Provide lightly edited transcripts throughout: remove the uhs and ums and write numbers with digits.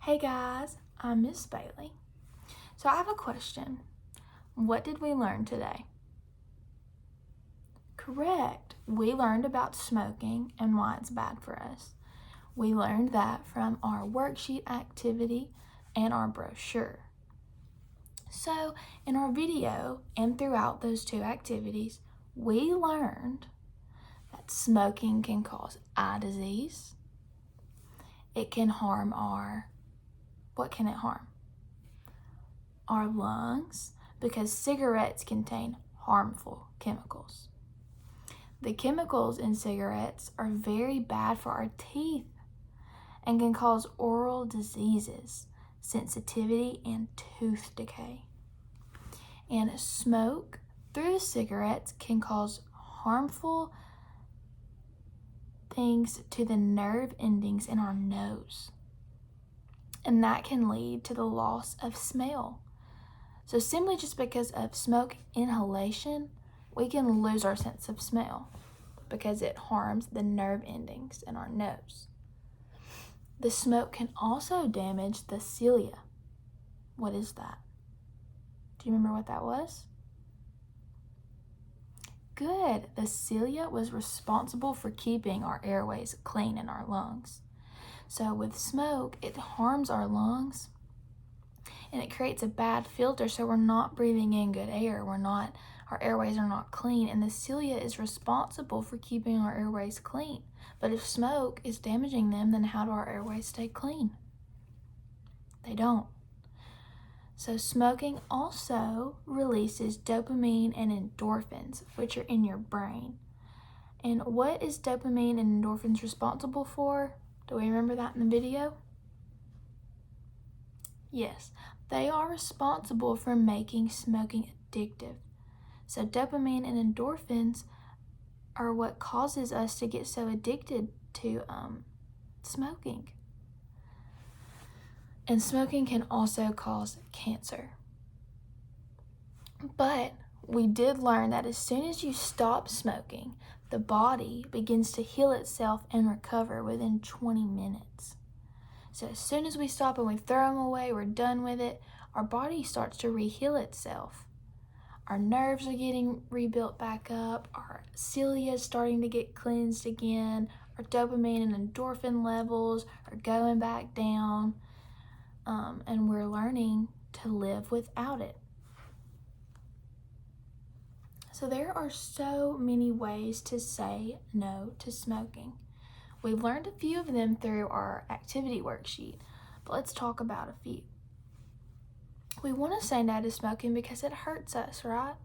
Hey guys, I'm Miss Bailey. So I have a question. What did we learn today? Correct. We learned about smoking and why it's bad for us. We learned that from our worksheet activity and our brochure. So in our video and throughout those two activities, we learned that smoking can cause eye disease. It can harm what can it harm? Our lungs, because cigarettes contain harmful chemicals. The chemicals in cigarettes are very bad for our teeth and can cause oral diseases, sensitivity, and tooth decay. And smoke through cigarettes can cause harmful things to the nerve endings in our nose. And that can lead to the loss of smell. So simply just because of smoke inhalation, we can lose our sense of smell because it harms the nerve endings in our nose. The smoke can also damage the cilia. What is that? Do you remember what that was? Good. The cilia was responsible for keeping our airways clean in our lungs. So with smoke, it harms our lungs and it creates a bad filter, so we're not breathing in good air. Our airways are not clean, and the cilia is responsible for keeping our airways clean. But if smoke is damaging them, then how do our airways stay clean? They don't. So smoking also releases dopamine and endorphins, which are in your brain. And what is dopamine and endorphins responsible for? Do we remember that in the video? Yes, they are responsible for making smoking addictive. So dopamine and endorphins are what causes us to get so addicted to smoking. And smoking can also cause cancer. But we did learn that as soon as you stop smoking, the body begins to heal itself and recover within 20 minutes. So as soon as we stop and we throw them away, we're done with it, our body starts to re-heal itself. Our nerves are getting rebuilt back up, our cilia is starting to get cleansed again, our dopamine and endorphin levels are going back down, and we're learning to live without it. So there are so many ways to say no to smoking. We've learned a few of them through our activity worksheet, but let's talk about a few. We want to say no to smoking because it hurts us, right?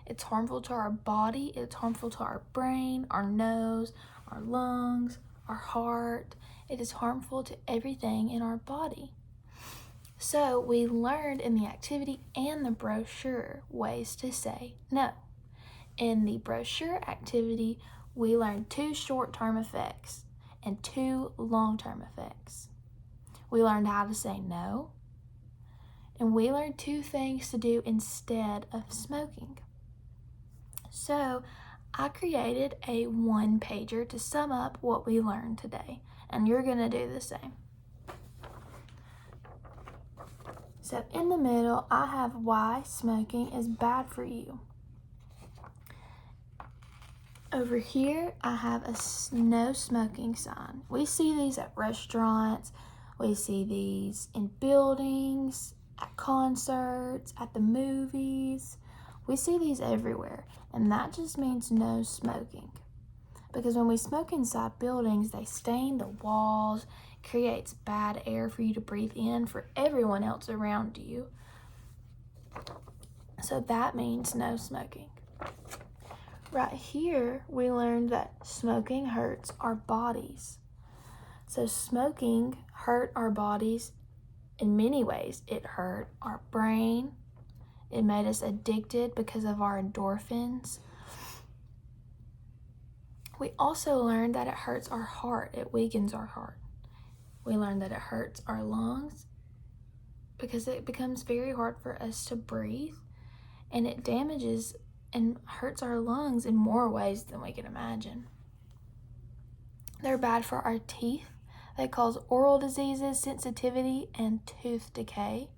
It's harmful to our body, it's harmful to our brain, our nose, our lungs, our heart. It is harmful to everything in our body. So we learned in the activity and the brochure ways to say no. In the brochure activity, we learned 2 short-term effects and 2 long-term effects. We learned how to say no, and we learned 2 things to do instead of smoking. So I created a 1-pager to sum up what we learned today, and you're gonna do the same. So in the middle, I have why smoking is bad for you. Over here, I have a no smoking sign. We see these at restaurants, we see these in buildings, at concerts, at the movies. We see these everywhere, and that just means no smoking. Because when we smoke inside buildings, they stain the walls, creates bad air for you to breathe in for everyone else around you. So that means no smoking. Right here, we learned that smoking hurts our bodies. So smoking hurt our bodies in many ways. It hurt our brain. It made us addicted because of our endorphins. We also learned that it hurts our heart. It weakens our heart. We learned that it hurts our lungs because it becomes very hard for us to breathe, and it damages and hurts our lungs in more ways than we can imagine. They're bad for our teeth They cause oral diseases, sensitivity, and tooth decay.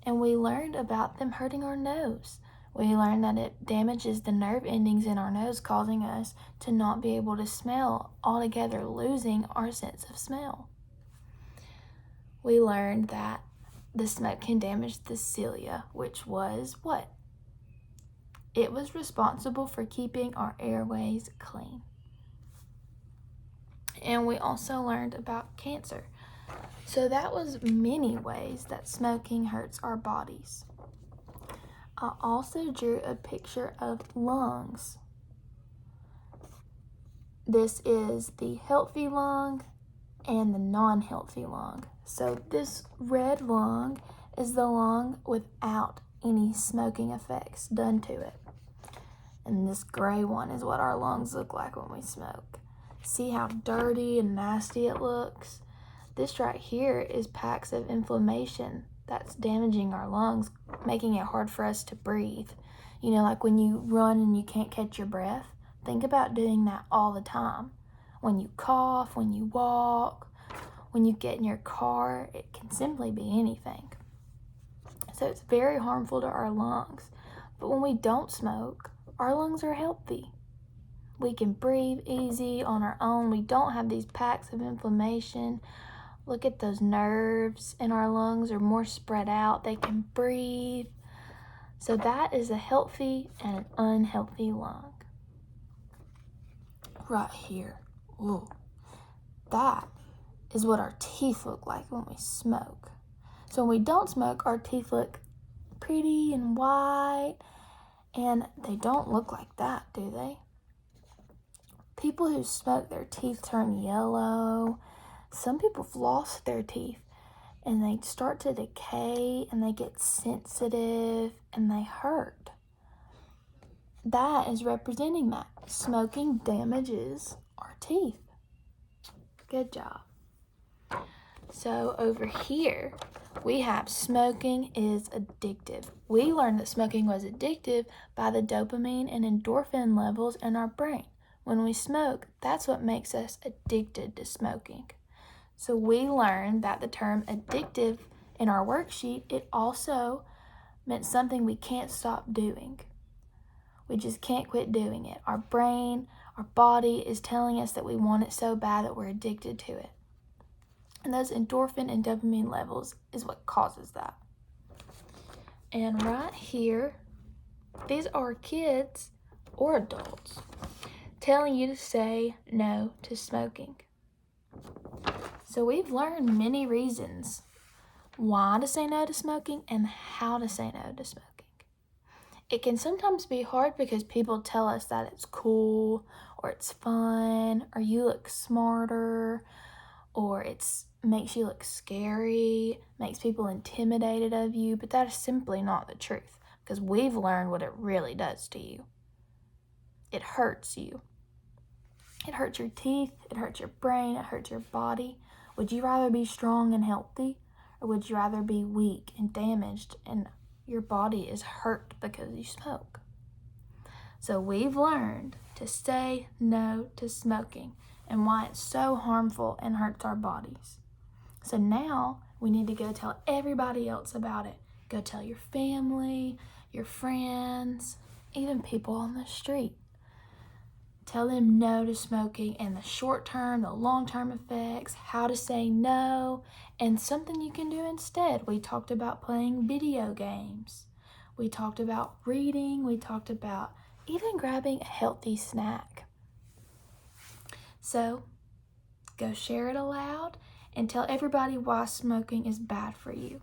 And we learned about them hurting our nose. We learned that it damages the nerve endings in our nose, causing us to not be able to smell, altogether losing our sense of smell. We learned that the smoke can damage the cilia, which was what? It was responsible for keeping our airways clean. And we also learned about cancer. So that was many ways that smoking hurts our bodies. I also drew a picture of lungs. This is the healthy lung and the non-healthy lung. So this red lung is the lung without any smoking effects done to it. And this gray one is what our lungs look like when we smoke. See how dirty and nasty it looks? This right here is packs of inflammation that's damaging our lungs, making it hard for us to breathe. You know, like when you run and you can't catch your breath. Think about doing that all the time. When you cough, when you walk, when you get in your car, it can simply be anything. So it's very harmful to our lungs. But when we don't smoke, our lungs are healthy. We can breathe easy on our own. We don't have these packs of inflammation. Look at those nerves in our lungs are more spread out. They can breathe. So that is a healthy and an unhealthy lung. Right here. Ooh. That is what our teeth look like when we smoke. So when we don't smoke, our teeth look pretty and white, and they don't look like that, do they? People who smoke, their teeth turn yellow. Some people floss their teeth and they start to decay and they get sensitive and they hurt. That is representing that. Smoking damages our teeth. Good job. So over here, we have smoking is addictive. We learned that smoking was addictive by the dopamine and endorphin levels in our brain. When we smoke, that's what makes us addicted to smoking. So we learned that the term addictive in our worksheet, it also meant something we can't stop doing. We just can't quit doing it. Our brain, our body is telling us that we want it so bad that we're addicted to it. And those endorphin and dopamine levels is what causes that. And right here, these are kids or adults telling you to say no to smoking. So we've learned many reasons why to say no to smoking and how to say no to smoking. It can sometimes be hard because people tell us that it's cool or it's fun or you look smarter or it makes you look scary, makes people intimidated of you, but that is simply not the truth because we've learned what it really does to you. It hurts you. It hurts your teeth, it hurts your brain, it hurts your body. Would you rather be strong and healthy, or would you rather be weak and damaged and your body is hurt because you smoke? So we've learned to say no to smoking and why it's so harmful and hurts our bodies. So now we need to go tell everybody else about it. Go tell your family, your friends, even people on the street. Tell them no to smoking and the short-term, the long-term effects, how to say no, and something you can do instead. We talked about playing video games. We talked about reading. We talked about even grabbing a healthy snack. So go share it aloud and tell everybody why smoking is bad for you.